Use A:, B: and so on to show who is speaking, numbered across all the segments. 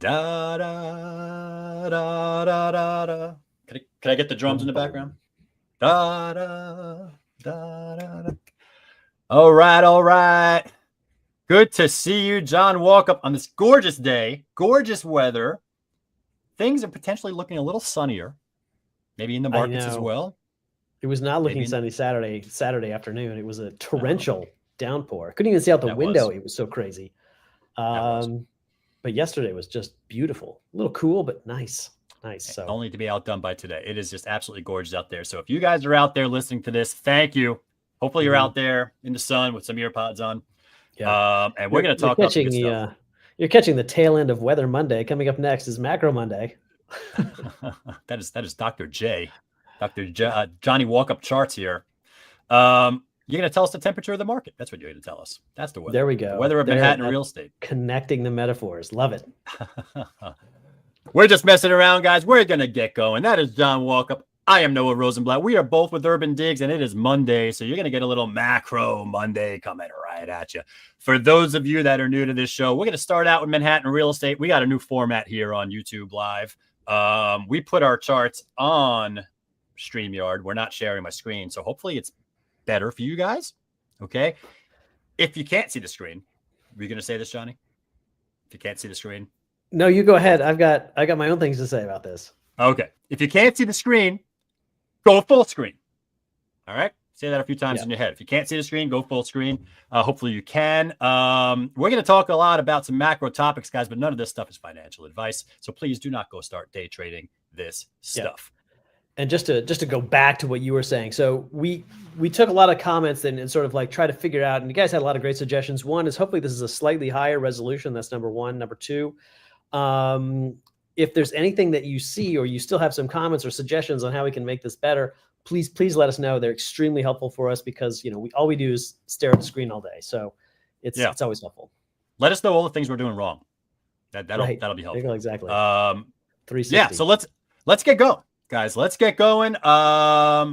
A: Da da da da da da. Can I get the drums in the background? Da da da da da. All right. Good to see you, John Walkup, on this gorgeous day, gorgeous weather. Things are potentially looking a little sunnier, maybe in the markets as well.
B: It was not looking sunny Saturday afternoon. It was a torrential downpour. I couldn't even see out the window. It was so crazy. But yesterday was just beautiful. A little cool, but nice. So
A: only to be outdone by today. It is just absolutely gorgeous out there. So if you guys are out there listening to this, thank you. Hopefully you're out there in the sun with some ear pods on.
B: Yeah.
A: And we're going to talk about some good stuff.
B: You're catching the tail end of Weather Monday. Coming up next is Macro Monday.
A: that is Dr. J. Johnny Walkup charts here. You're going to tell us the temperature of the market. That's what you're going to tell us. That's the weather.
B: There we go.
A: The weather of Manhattan real estate.
B: Connecting the metaphors. Love it.
A: We're just messing around, guys. We're going to get going. That is John Walkup. I am Noah Rosenblatt. We are both with UrbanDigs, and it is Monday, so you're going to get a little Macro Monday coming right at you. For those of you that are new to this show, we're going to start out with Manhattan real estate. We got a new format here on YouTube Live. We put our charts on StreamYard. We're not sharing my screen, so hopefully it's better for you guys. Okay. If you can't see the screen, were you going to say this, Johnny? If you can't see the screen.
B: No, you go ahead. I got my own things to say about this.
A: Okay. If you can't see the screen, go full screen. All right. Say that a few times in your head. If you can't see the screen, go full screen. Hopefully you can. We're going to talk a lot about some macro topics, guys, but none of this stuff is financial advice. So please do not go start day trading this stuff.
B: And just to go back to what you were saying. So we took a lot of comments and sort of like try to figure out, and you guys had a lot of great suggestions. One is hopefully this is a slightly higher resolution. That's number one. Number two, if there's anything that you see or you still have some comments or suggestions on how we can make this better, please let us know. They're extremely helpful for us because, all we do is stare at the screen all day. So it's always helpful.
A: Let us know all the things we're doing wrong. That'll be helpful.
B: Exactly.
A: 360. Yeah. So let's get going, guys. Let's get going. I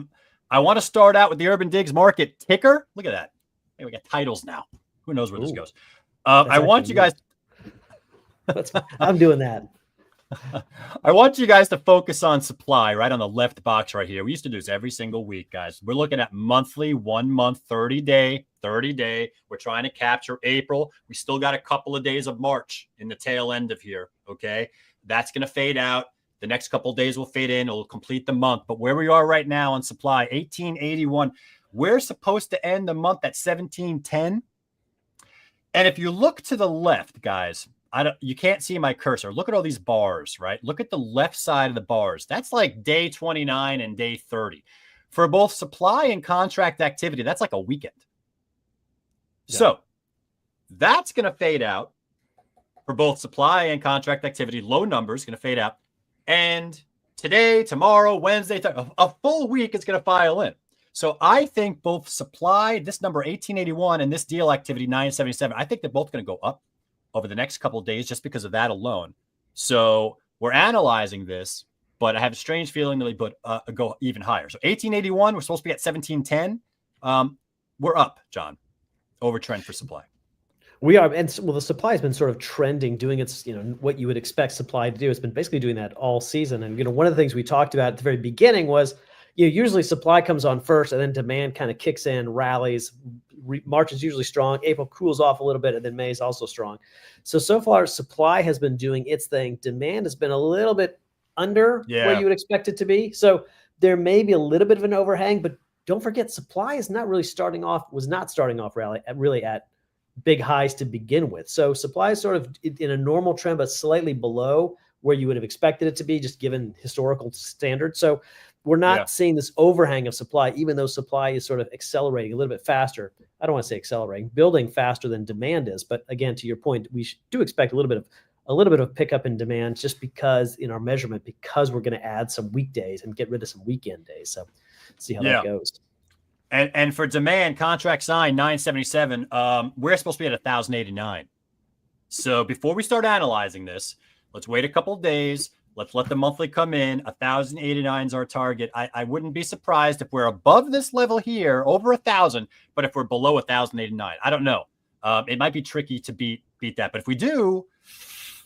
A: want to start out with the UrbanDigs market ticker. Look at that. Hey, we got titles now. Who knows where this goes? I want you guys.
B: I'm doing that.
A: I want you guys to focus on supply right on the left box right here. We used to do this every single week, guys. We're looking at monthly, 1 month, 30 day. We're trying to capture April. We still got a couple of days of March in the tail end of here. Okay. That's going to fade out. The next couple of days will fade in. It'll complete the month. But where we are right now on supply, 1881, we're supposed to end the month at 1710. And if you look to the left, guys, you can't see my cursor. Look at all these bars, right? Look at the left side of the bars. That's like day 29 and day 30. For both supply and contract activity, that's like a weekend. Yeah. So that's going to fade out for both supply and contract activity. Low numbers going to fade out. And today, tomorrow, Wednesday, a full week is going to file in. So I think both supply, this number 1881, and this deal activity 977, I think they're both going to go up over the next couple of days just because of that alone. So we're analyzing this, but I have a strange feeling that they go even higher. So 1881, we're supposed to be at 1710. We're up, John, over trend for supply.
B: We are, and the supply has been sort of trending, doing its, what you would expect supply to do. It's been basically doing that all season. And, one of the things we talked about at the very beginning was, usually supply comes on first and then demand kind of kicks in, rallies. March is usually strong. April cools off a little bit, and then May is also strong. So far, supply has been doing its thing. Demand has been a little bit under where you would expect it to be. So there may be a little bit of an overhang, but don't forget, supply is not really was not starting off really at big highs to begin with. So supply is sort of in a normal trend, but slightly below where you would have expected it to be, just given historical standards. So we're not seeing this overhang of supply, even though supply is sort of accelerating a little bit faster. I don't want to say accelerating, building faster than demand is. But again, to your point, we do expect a little bit of pickup in demand just because in our measurement, because we're going to add some weekdays and get rid of some weekend days. So see how that goes.
A: And for demand, contract signed 977, we're supposed to be at 1,089. So before we start analyzing this, let's wait a couple of days. Let's let the monthly come in. 1,089 is our target. I wouldn't be surprised if we're above this level here, over 1,000, but if we're below 1,089, I don't know. It might be tricky to beat that. But if we do,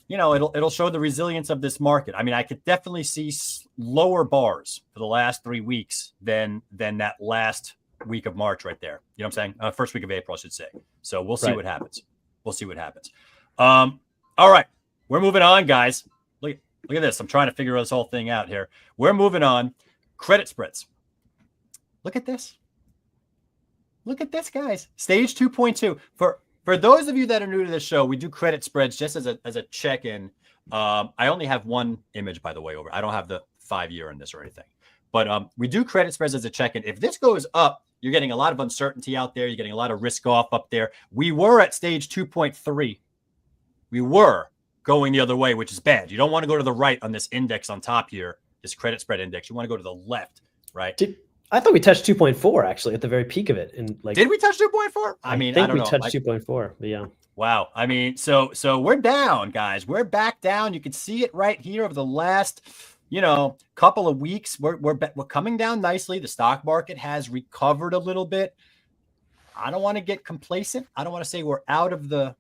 A: it'll show the resilience of this market. I mean, I could definitely see lower bars for the last 3 weeks than that last week of March right there. You know what I'm saying? First week of April, I should say. So we'll see what happens. We'll see what happens. All right, we're moving on, guys. Look at this. I'm trying to figure this whole thing out here. We're moving on. Credit spreads. Look at this. Look at this, guys. Stage 2.2. For those of you that are new to the show, we do credit spreads just as a check-in. I only have one image, by the way, over. I don't have the 5-year in this or anything. But we do credit spreads as a check-in. If this goes up, you're getting a lot of uncertainty out there. You're getting a lot of risk off up there. We were at stage 2.3. We were going the other way, which is bad. You don't want to go to the right on this index on top here, this credit spread index. You want to go to the left, right?
B: I thought we touched 2.4 actually at the very peak of it. And
A: did we touch 2.4? I mean, I don't know.
B: We touched 2.4. Yeah.
A: Wow. I mean, so we're down, guys. We're back down. You can see it right here over the last, couple of weeks. We're coming down nicely. The stock market has recovered a little bit. I don't want to get complacent. I don't want to say we're out of the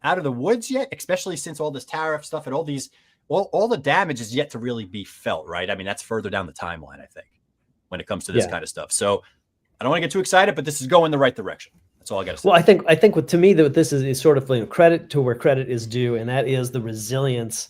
A: woods yet, especially since all this tariff stuff and all the damage is yet to really be felt, right? I mean, that's further down the timeline, I think, when it comes to this kind of stuff. So I don't want to get too excited, but this is going the right direction. That's all I got to say.
B: Well, I think to me that this is sort of credit to where credit is due, and that is the resilience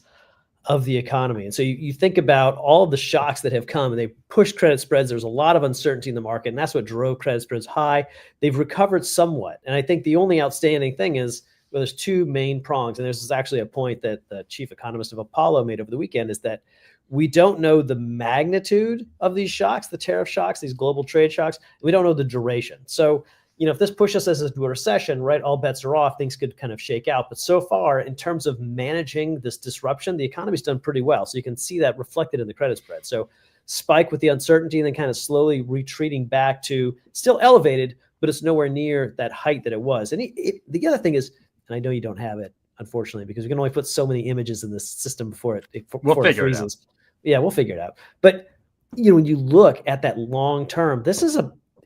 B: of the economy. And so you think about all of the shocks that have come and they pushed credit spreads. There's a lot of uncertainty in the market, and that's what drove credit spreads high. They've recovered somewhat. And I think the only outstanding thing is, well, there's two main prongs. And there's actually a point that the chief economist of Apollo made over the weekend, is that we don't know the magnitude of these shocks, the tariff shocks, these global trade shocks. We don't know the duration. So, if this pushes us into a recession, right, all bets are off, things could kind of shake out. But so far, in terms of managing this disruption, the economy's done pretty well. So you can see that reflected in the credit spread. So spike with the uncertainty and then kind of slowly retreating back to still elevated, but it's nowhere near that height that it was. And the other thing is, and I know you don't have it, unfortunately, because we can only put so many images in this system before it freezes. Yeah, we'll figure it out. But when you look at that long term,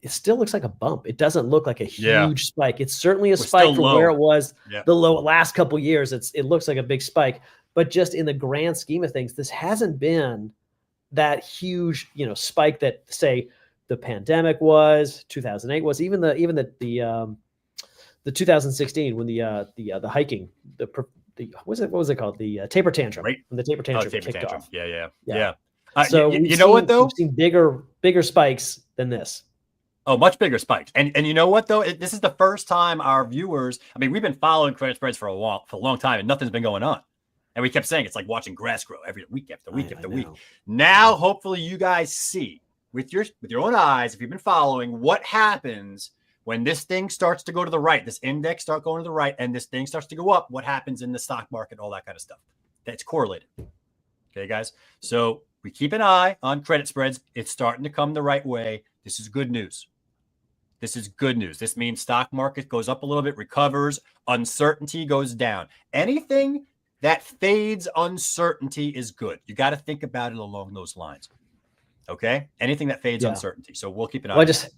B: it still looks like a bump. It doesn't look like a huge spike. It's certainly a spike from where it was the last couple of years. It looks like a big spike, but just in the grand scheme of things, this hasn't been that huge, spike that, say, the pandemic was, 2008 was, even the 2016 when the hiking, what was it called? The taper tantrum. Right. When the taper tantrum kicked off.
A: Yeah.
B: So
A: you know what though?
B: We've seen bigger spikes than this.
A: Oh, much bigger spikes. And you know what though? This is the first time our viewers. I mean, we've been following credit spreads for a long time, and nothing's been going on. And we kept saying it's like watching grass grow every week after week after week. Now, hopefully, you guys see with your own eyes, if you've been following, what happens when this thing starts to go to the right, this index starts going to the right, and this thing starts to go up. What happens in the stock market? All that kind of stuff. That's correlated. Okay, guys. So we keep an eye on credit spreads. It's starting to come the right way. This is good news. This is good news. This means stock market goes up a little bit, recovers, uncertainty goes down. Anything that fades uncertainty is good. You got to think about it along those lines. Okay? Anything that fades uncertainty. So we'll keep an eye on it.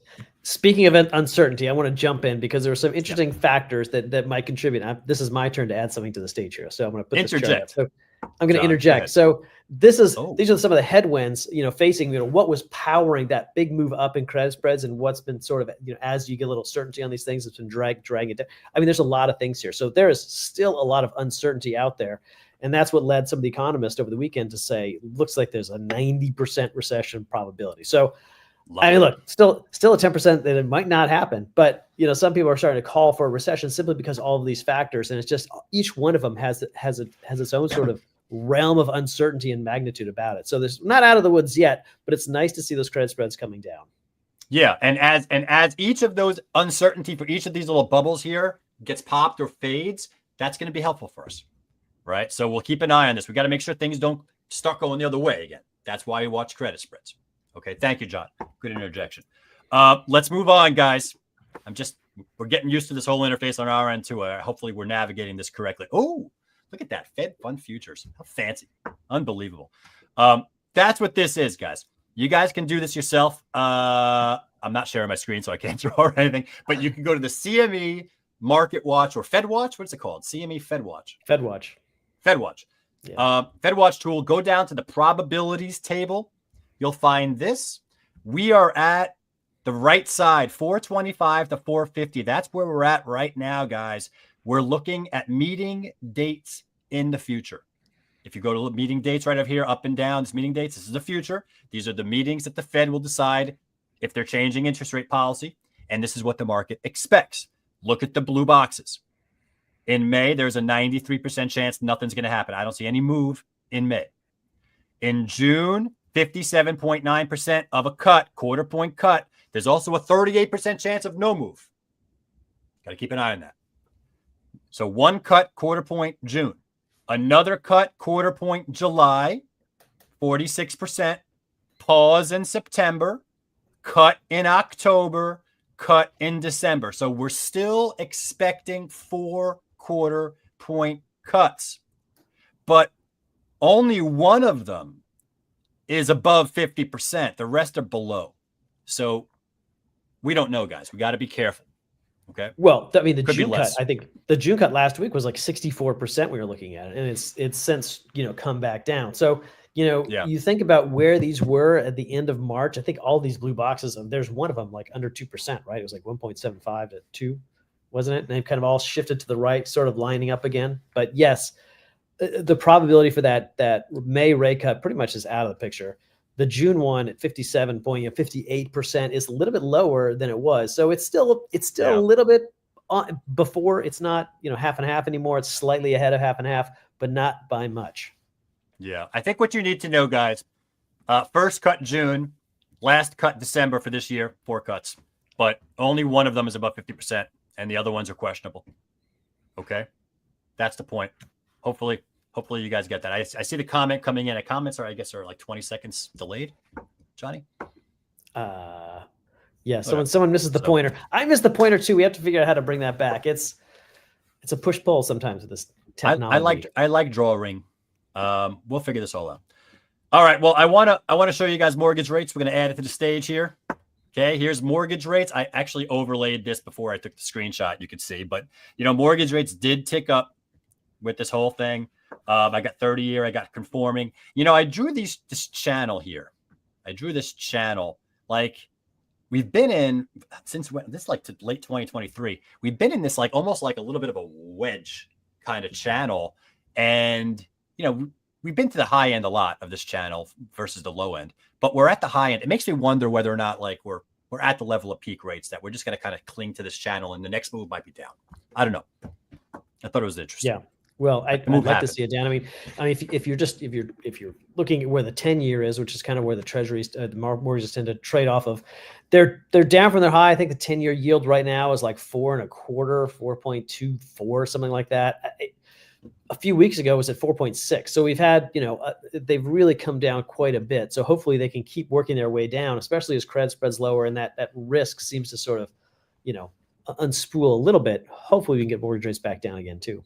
B: Speaking of uncertainty, I want to jump in because there are some interesting factors that might contribute. This is my turn to add something to the stage here. So I'm going to put this chart up. So I'm going to interject. So these are some of the headwinds, facing, what was powering that big move up in credit spreads, and what's been sort of, as you get a little certainty on these things, it's been dragging it down. I mean, there's a lot of things here. So there is still a lot of uncertainty out there. And that's what led some of the economists over the weekend to say, looks like there's a 90% recession probability. So, look, still a 10% that it might not happen, but some people are starting to call for a recession simply because all of these factors, and it's just each one of them has its own sort of realm of uncertainty and magnitude about it. So there's not out of the woods yet, but it's nice to see those credit spreads coming down.
A: Yeah, and as each of those uncertainty for each of these little bubbles here gets popped or fades, that's going to be helpful for us, right? So we'll keep an eye on this. We got to make sure things don't start going the other way again. That's why we watch credit spreads. Okay, thank you, John. Good interjection. Let's move on, guys. We're getting used to this whole interface on our end too. Hopefully we're navigating this correctly. Oh, look at that. Fed Fund Futures. How fancy. Unbelievable. That's what this is, guys. You guys can do this yourself. I'm not sharing my screen, so I can't draw or anything, but you can go to the CME Market Watch or Fed Watch. What's it called? CME Fed Watch.
B: Fed Watch.
A: FedWatch.
B: Yeah.
A: FedWatch tool, go down to the probabilities table. You'll find this. We are at the right side, 425 to 450. That's where we're at right now, guys. We're looking at meeting dates in the future. If you go to meeting dates right up here, up and down, this meeting dates, this is the future. These are the meetings that the Fed will decide if they're changing interest rate policy. And this is what the market expects. Look at the blue boxes. In May, there's a 93% chance nothing's going to happen. I don't see any move in May. In June, 57.9% of a cut, quarter point cut. There's also a 38% chance of no move. Got to keep an eye on that. So one cut, quarter point, June. Another cut, quarter point, July, 46%. Pause in September. Cut in October. Cut in December. So we're still expecting 4 quarter point cuts. But only one of them is above 50%. The rest are below. So we don't know, guys. We got to be careful. Okay.
B: Well, I mean, the
A: Could be
B: June cut,
A: less.
B: I think the June cut last week was like 64% we were looking at it. And it's since, come back down. So,
A: Yeah.
B: you think about where these were at the end of March. I think all these blue boxes, there's one of them like under 2%, right? It was like 1.75 to 2, wasn't it? And they've kind of all shifted to the right, sort of lining up again. But yes, the probability for that May rate cut pretty much is out of the picture. The June one at 58% is a little bit lower than it was. So it's still a little bit before. It's not, half and half anymore. It's slightly ahead of half and half, but not by much.
A: Yeah. I think what you need to know, guys, first cut June, last cut December for this year, 4 cuts, but only one of them is above 50% and the other ones are questionable. Okay. That's the point. Hopefully you guys get that. I see the comment coming in. Comments are like 20 seconds delayed. Johnny?
B: Yeah. So when someone misses the pointer, I missed the pointer too. We have to figure out how to bring that back. It's a push pull sometimes with this technology.
A: I like drawing. We'll figure this all out. All right. Well, I want to show you guys mortgage rates. We're going to add it to the stage here. Okay. Here's mortgage rates. I actually overlaid this before I took the screenshot. You could see, but mortgage rates did tick up with this whole thing. I got 30-year. I got conforming. I drew this channel here. I drew this channel like we've been in since when? This is like to late 2023. We've been in this like almost like a little bit of a wedge kind of channel, and we've been to the high end a lot of this channel versus the low end, but we're at the high end. It makes me wonder whether or not like we're at the level of peak rates that we're just going to kind of cling to this channel, and the next move might be down. I don't know. I thought it was interesting.
B: Yeah. Well, I'd like to see it down. I mean, if you're looking at where the 10-year is, which is kind of where the treasuries, the mortgages tend to trade off of, they're down from their high. I think the 10-year yield right now is like 4.25, 4.24, something like that. A few weeks ago it was at 4.6. So we've had, they've really come down quite a bit. So hopefully they can keep working their way down, especially as credit spreads lower and that risk seems to sort of, unspool a little bit. Hopefully we can get mortgage rates back down again too.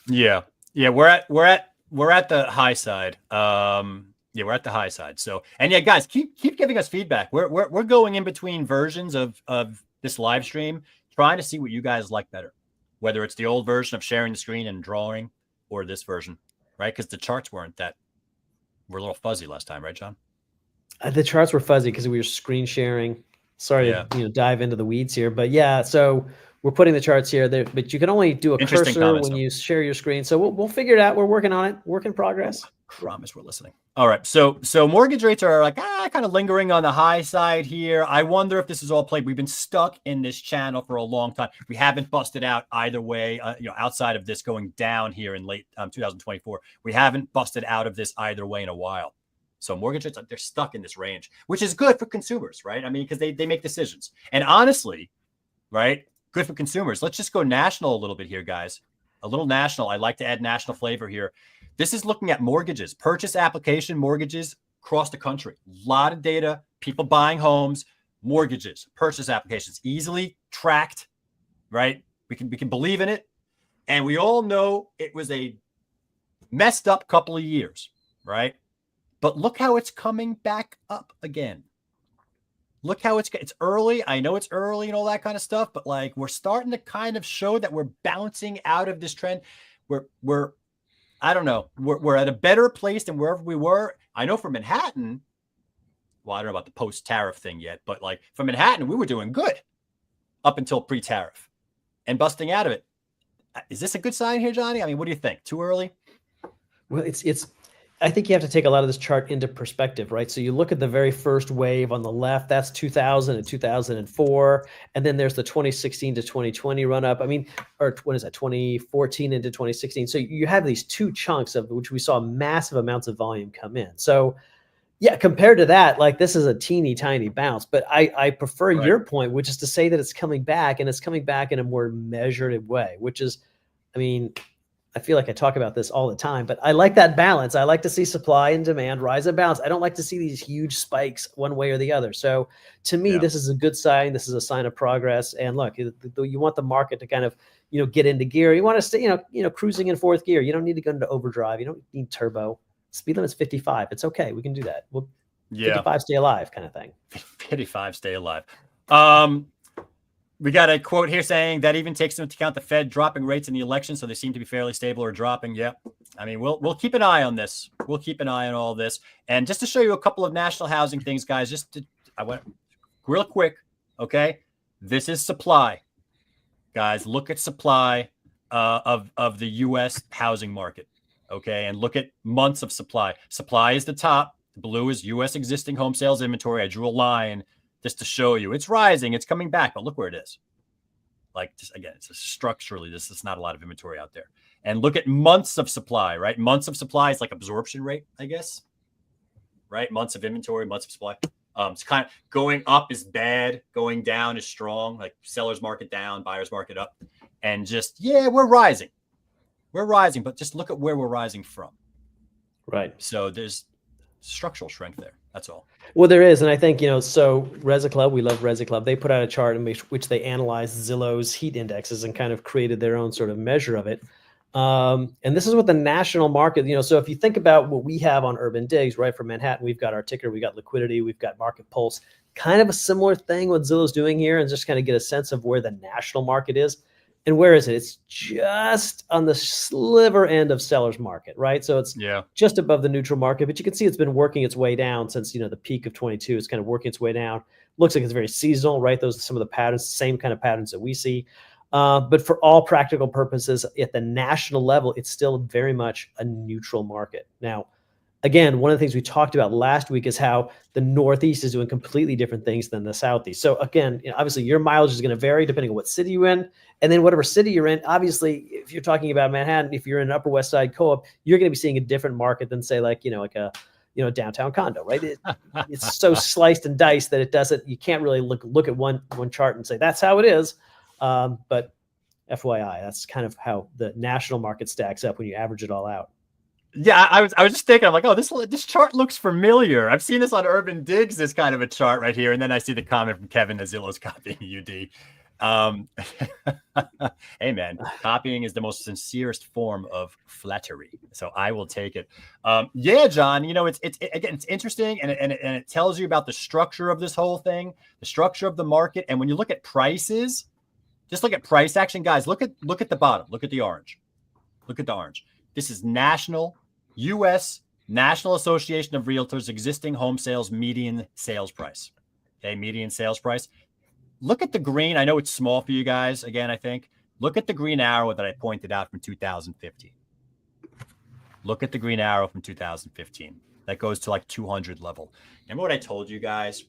A: Yeah. We're at the high side. We're at the high side. So, and yeah, guys, keep giving us feedback. We're going in between versions of this live stream, trying to see what you guys like better, whether it's the old version of sharing the screen and drawing or this version, right? Because the charts were a little fuzzy last time, right, John?
B: The charts were fuzzy because we were screen sharing. Sorry to dive into the weeds here, but yeah, so we're putting the charts here there, but you can only do a cursor when you share your screen. So we'll figure it out. We're working on it. Work in progress.
A: Promise we're listening. All right. So mortgage rates are like kind of lingering on the high side here. I wonder if this is all played. We've been stuck in this channel for a long time. We haven't busted out either way. Outside of this going down here in late 2024, we haven't busted out of this either way in a while. So mortgage rates, they're stuck in this range, which is good for consumers, right? I mean, because they make decisions. And honestly, right, good for consumers. Let's just go national a little bit here, guys. A little national. I like to add national flavor here. This is looking at mortgages, purchase application mortgages across the country. A lot of data, people buying homes, mortgages, purchase applications, easily tracked, right? We can believe in it. And we all know it was a messed up couple of years, right? But look how it's coming back up again. Look how it's early. I know it's early and all that kind of stuff, but like we're starting to kind of show that we're bouncing out of this trend. I don't know. We're at a better place than wherever we were. I know for Manhattan, well, I don't know about the post-tariff thing yet, but like for Manhattan, we were doing good up until pre-tariff and busting out of it. Is this a good sign here, Johnny? I mean, what do you think? Too early?
B: Well, I think you have to take a lot of this chart into perspective, right? So you look at the very first wave on the left, that's 2000 and 2004. And then there's the 2016 to 2020 run up. I mean, or what is that, 2014 into 2016. So you have these two chunks of which we saw massive amounts of volume come in. So yeah, compared to that, like this is a teeny tiny bounce, but I prefer your point, which is to say that it's coming back and it's coming back in a more measured way, which is, I mean, I feel like I talk about this all the time, but I like that balance. I like to see supply and demand rise and balance. I don't like to see these huge spikes one way or the other. So to me, this is a good sign. This is a sign of progress. And look, you want the market to kind of, get into gear. You want to stay, cruising in fourth gear. You don't need to go into overdrive. You don't need turbo. Speed limit's 55. It's okay. We can do that. 55, stay alive kind of thing.
A: 55, stay alive. We got a quote here saying that even takes into account the Fed dropping rates in the election, so they seem to be fairly stable or dropping. Yeah, I mean, we'll keep an eye on this. We'll keep an eye on all this. And just to show you a couple of national housing things, guys, I went real quick. Okay, this is supply, guys. Look at supply of the U.S. housing market. Okay, and look at months of supply. Supply is the top. The blue is U.S. existing home sales inventory. I drew a line just to show you it's rising, it's coming back, but look where it is. Like, just again, it's structurally, this is not a lot of inventory out there. And look at months of supply, right? Months of supply is like absorption rate, I guess, right? Months of inventory, months of supply. It's kind of going up is bad, going down is strong, like seller's market down, buyer's market up. And just, we're rising. We're rising, but just look at where we're rising from.
B: Right.
A: So there's structural strength there. That's all.
B: Well, there is. And I think, so Resi Club, we love Resi Club. They put out a chart in which they analyzed Zillow's heat indexes and kind of created their own sort of measure of it. And this is what the national market, so if you think about what we have on UrbanDigs, right, for Manhattan, we've got our ticker, we got liquidity, we've got market pulse, kind of a similar thing what Zillow's doing here, and just kind of get a sense of where the national market is. And where is it? It's just on the sliver end of seller's market, right? So it's just above the neutral market, but you can see it's been working its way down since, the peak of 22. It's kind of working its way down. Looks like it's very seasonal, right? Those are some of the patterns, same kind of patterns that we see. But for all practical purposes, at the national level, it's still very much a neutral market. Now, again, one of the things we talked about last week is how the Northeast is doing completely different things than the Southeast. So again, obviously your mileage is going to vary depending on what city you're in. And then whatever city you're in, obviously, if you're talking about Manhattan, if you're in an Upper West Side co-op, you're going to be seeing a different market than say like a downtown condo, right? It's so sliced and diced that you can't really look at one chart and say that's how it is. But FYI, that's kind of how the national market stacks up when you average it all out.
A: Yeah, I was just thinking, I'm like, oh, this chart looks familiar. I've seen this on UrbanDigs, this kind of a chart right here. And then I see the comment from Kevin that Zillow's copying UD. Hey man, copying is the most sincerest form of flattery. So I will take it. Yeah, John, it's interesting and it tells you about the structure of this whole thing, the structure of the market. And when you look at prices, just look at price action, guys, look at the bottom, look at the orange, look at the orange. This is U.S. National Association of Realtors existing home sales median sales price. Okay, median sales price. Look at the green. I know it's small for you guys. Again, I think. Look at the green arrow that I pointed out from 2015. Look at the green arrow from 2015. That goes to like 200 level. Remember what I told you guys?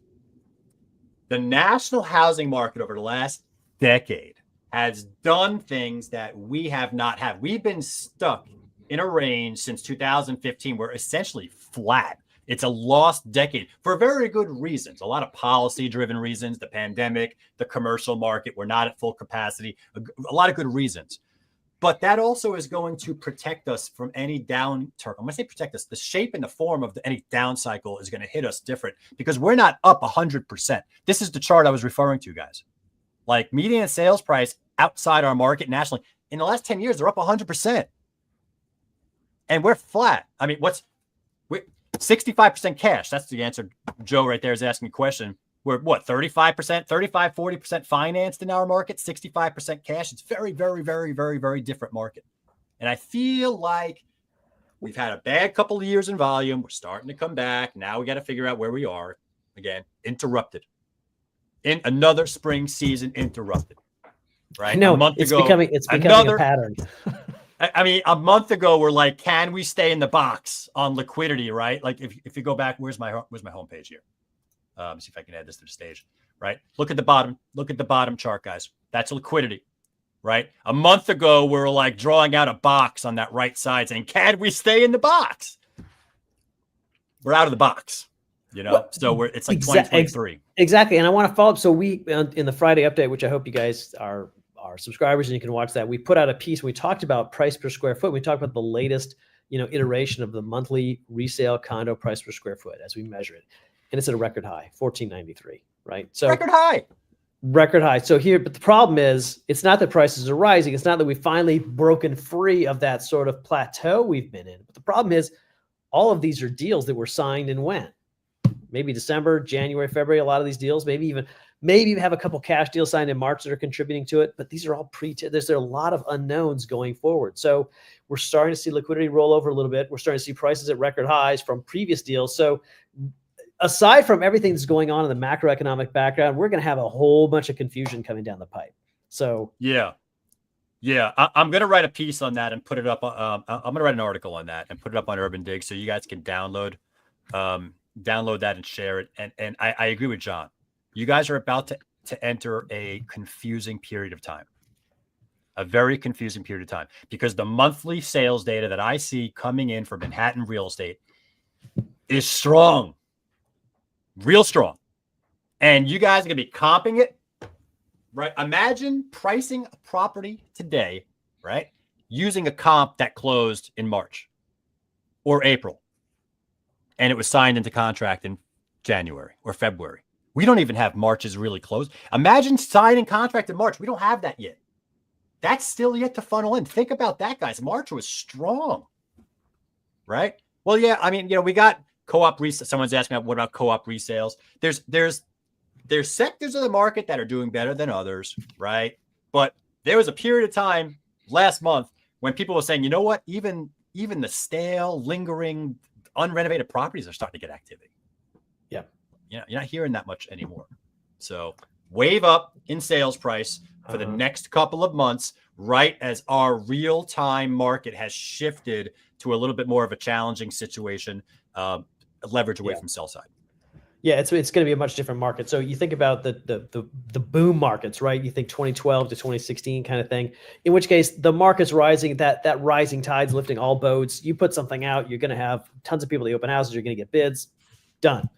A: The national housing market over the last decade has done things that we have not had. We've been stuck in a range since 2015. We're essentially flat. It's a lost decade for very good reasons. A lot of policy-driven reasons, the pandemic, the commercial market, we're not at full capacity, a lot of good reasons. But that also is going to protect us from any downturn. I'm going to say protect us. The shape and the form of any down cycle is going to hit us different because we're not up 100%. This is the chart I was referring to, guys. Like median sales price outside our market nationally, in the last 10 years, they're up 100%. And we're flat. I mean, 65% cash. That's the answer. Joe right there is asking a question. We're 35%, 40% financed in our market, 65% cash. It's very, very, very, very, very different market. And I feel like We've had a bad couple of years in volume. We're starting to come back. Now we got to figure out where we are. Again, interrupted. In another spring season interrupted. Right?
B: No,
A: a month
B: it's
A: ago,
B: becoming a pattern.
A: I mean, a month ago, we're like, can we stay in the box on liquidity, right? Like if you go back, where's my homepage here? See if I can add this to the stage, right? Look at the bottom chart, guys. That's liquidity, right? A month ago, we were like drawing out a box on that right side saying, can we stay in the box? We're out of the box, you know? Well, so it's like 2023.
B: Exactly. And I want to follow up. So we, in the Friday update, which I hope you guys are subscribers and you can watch that, we put out a piece. We talked about price per square foot. We talked about the latest, iteration of the monthly resale condo price per square foot as we measure it. And it's at a record high, $1,493, right? So
A: record high. So here, but the problem is it's not that prices are rising. It's not that we've finally broken free of that sort of plateau we've been in. But the problem is all of these are deals that were signed in when? Maybe December, January, February, a lot of these deals, maybe you have a couple cash deals signed in March that are contributing to it, but these are all there's a lot of unknowns going forward. So we're starting to see liquidity roll over a little bit. We're starting to see prices at record highs from previous deals. So aside from everything that's going on in the macroeconomic background, we're going to have a whole bunch of confusion coming down the pipe. So yeah, I'm going to write a piece on that and put it up. I'm going to write an article on that and put it up on UrbanDigs so you guys can download that and share it. And I agree with John. You guys are about to enter a confusing period of time, a very confusing period of time, because the monthly sales data that I see coming in for Manhattan real estate is strong, real strong. And you guys are going to be comping it, right? Imagine pricing a property today, right? Using a comp that closed in March or April, and it was signed into contract in January or February. We don't even have March's really closed. Imagine signing contract in March. We don't have that yet. That's still yet to funnel in. Think about that, guys. March was strong, right? Well, yeah, I mean, we got co-op resale. Someone's asking what about co-op resales? There's sectors of the market that are doing better than others, right? But there was a period of time last month when people were saying, you know what? Even the stale, lingering, unrenovated properties are starting to get activity.
B: Yeah.
A: You're not hearing that much anymore. So wave up in sales price for the next couple of months, right as our real-time market has shifted to a little bit more of a challenging situation, leverage away from sell side.
B: Yeah, it's going to be a much different market. So you think about the boom markets, right? You think 2012 to 2016 kind of thing, in which case the market's rising, that rising tide's lifting all boats. You put something out, you're going to have tons of people at the open houses, you're going to get bids, done.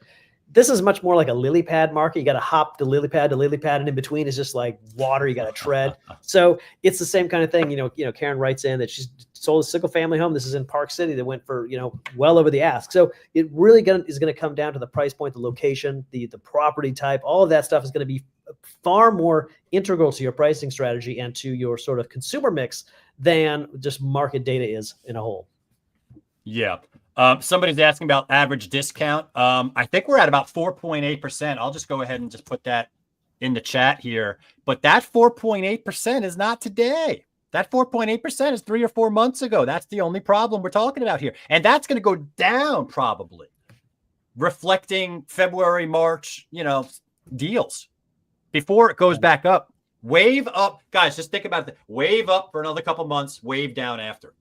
B: This is much more like a lily pad market. You got to hop the lily pad to lily pad, and in between is just like water. You got to tread. So it's the same kind of thing. Karen writes in that she's sold a single family home. This is in Park City that went for, well over the ask. So it really is going to come down to the price point, the location, the property type. All of that stuff is going to be far more integral to your pricing strategy and to your sort of consumer mix than just market data is in a whole.
A: Yeah. Somebody's asking about average discount. I think we're at about 4.8%. I'll just go ahead and just put that in the chat here. But that 4.8% is not today. That 4.8% is 3 or 4 months ago. That's the only problem we're talking about here. And that's going to go down probably, reflecting February, March, deals before it goes back up. Wave up. Guys, just think about it. Wave up for another couple months, wave down after.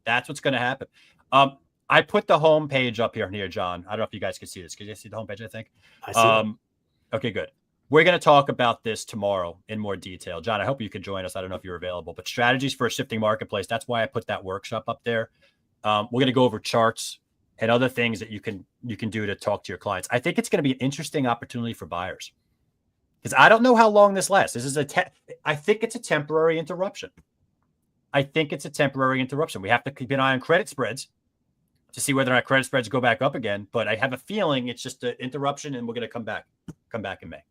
A: That's what's going to happen. I put the homepage up here, John. I don't know if you guys can see this. Can you see the homepage, I think?
B: I see.
A: Okay, good. We're going to talk about this tomorrow in more detail. John, I hope you can join us. I don't know if you're available, but strategies for a shifting marketplace. That's why I put that workshop up there. We're going to go over charts and other things that you can do to talk to your clients. I think it's going to be an interesting opportunity for buyers because I don't know how long this lasts. I think it's a temporary interruption. We have to keep an eye on credit spreads to see whether or not credit spreads go back up again. But I have a feeling it's just an interruption and we're going to come back in May.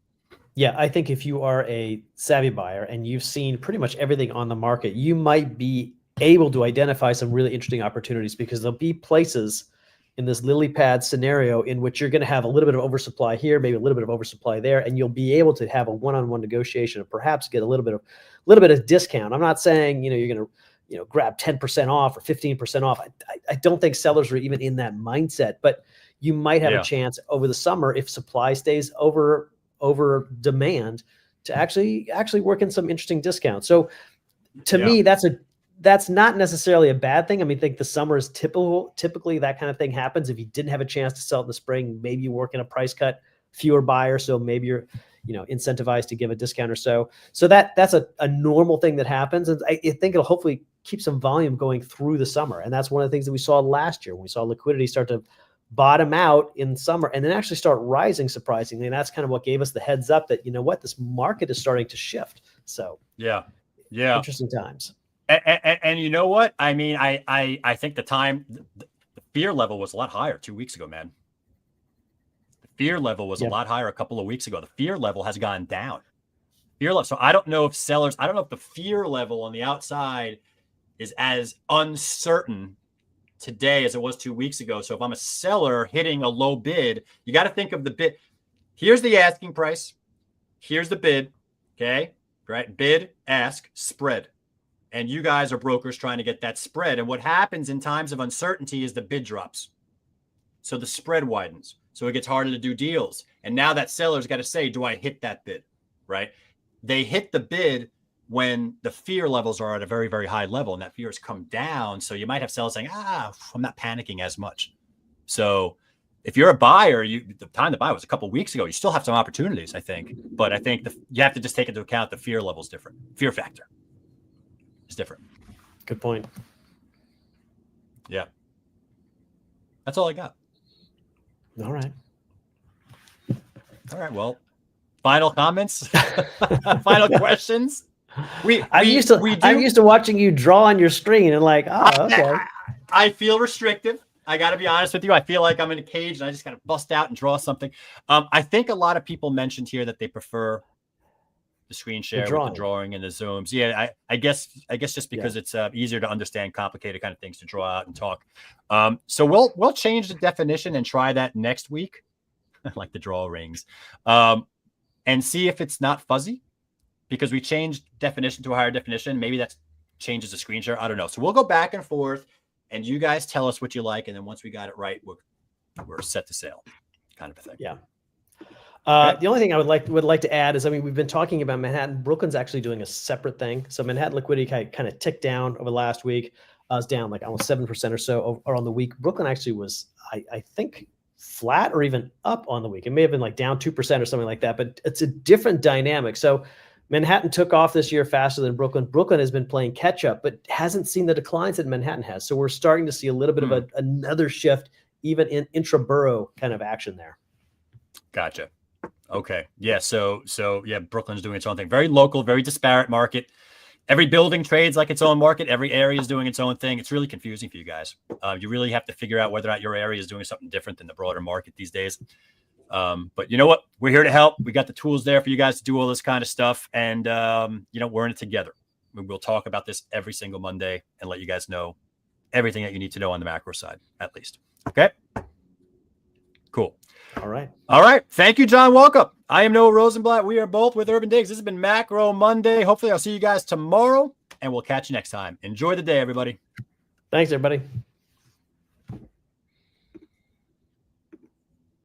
B: Yeah, I think if you are a savvy buyer and you've seen pretty much everything on the market, you might be able to identify some really interesting opportunities because there'll be places in this lily pad scenario in which you're going to have a little bit of oversupply here, maybe a little bit of oversupply there, and you'll be able to have a one-on-one negotiation and perhaps get a little bit of discount. I'm not saying, you're going to, grab 10% off or 15% off. I don't think sellers are even in that mindset, but you might have a chance over the summer if supply stays over demand to actually work in some interesting discounts. So to me, that's not necessarily a bad thing. I mean, I think the summer is typically that kind of thing happens. If you didn't have a chance to sell it in the spring, maybe you work in a price cut, fewer buyers, so maybe you're incentivized to give a discount or so. So that's a normal thing that happens, and I think it'll hopefully keep some volume going through the summer. And that's one of the things that we saw last year when we saw liquidity start to bottom out in summer and then actually start rising surprisingly. And that's kind of what gave us the heads up that, this market is starting to shift. So interesting times.
A: And you know what? I mean, I think the fear level was a lot higher 2 weeks ago, man. The fear level was a lot higher a couple of weeks ago. The fear level has gone down. So I don't know if the fear level on the outside is as uncertain today as it was 2 weeks ago. So if I'm a seller hitting a low bid, you got to think of the bid. Here's the asking price. Here's the bid. Okay. Right. Bid, ask, spread. And you guys are brokers trying to get that spread. And what happens in times of uncertainty is the bid drops. So the spread widens. So it gets harder to do deals. And now that seller's got to say, do I hit that bid? Right. They hit the bid when the fear levels are at a very, very high level, and that fear has come down. So you might have sellers saying, I'm not panicking as much. So if you're a buyer, the time to buy was a couple of weeks ago. You still have some opportunities, I think. But I think you have to just take into account the fear level is different. Fear factor is different.
B: Good point.
A: Yeah. That's all I got.
B: All right.
A: Well, final comments, final questions.
B: I'm used to watching you draw on your screen and like, okay.
A: I feel restrictive. I got to be honest with you. I feel like I'm in a cage and I just got to bust out and draw something. I think a lot of people mentioned here that they prefer the screen share with the drawing and the zooms. Yeah, I guess just because it's easier to understand complicated kind of things to draw out and talk. So we'll change the definition and try that next week. Like the draw rings, and see if it's not fuzzy, because we changed definition to a higher definition. Maybe that changes the screen share. I don't know. So we'll go back and forth, and you guys tell us what you like, and then once we got it right, we're set to sail, kind of a thing.
B: Yeah. The only thing I would like to add is, I mean, we've been talking about Manhattan. Brooklyn's actually doing a separate thing. So Manhattan liquidity kind of ticked down over the last week. I was down like almost 7% or so on the week. Brooklyn actually was, I think, flat or even up on the week. It may have been like down 2% or something like that, but it's a different dynamic. So Manhattan took off this year faster than Brooklyn. Brooklyn has been playing catch up, but hasn't seen the declines that Manhattan has. So we're starting to see a little bit of another shift, even in intra-borough kind of action there.
A: Gotcha. Okay. Yeah. So yeah, Brooklyn's doing its own thing. Very local, very disparate market. Every building trades like its own market. Every area is doing its own thing. It's really confusing for you guys. You really have to figure out whether or not your area is doing something different than the broader market these days. But you know what? We're here to help. We got the tools there for you guys to do all this kind of stuff. And, we're in it together. We'll talk about this every single Monday and let you guys know everything that you need to know on the macro side, at least. Okay. Cool.
B: All right.
A: Thank you, John Walkup. I am Noah Rosenblatt. We are both with UrbanDigs. This has been Macro Monday. Hopefully I'll see you guys tomorrow, and we'll catch you next time. Enjoy the day, everybody.
B: Thanks, everybody.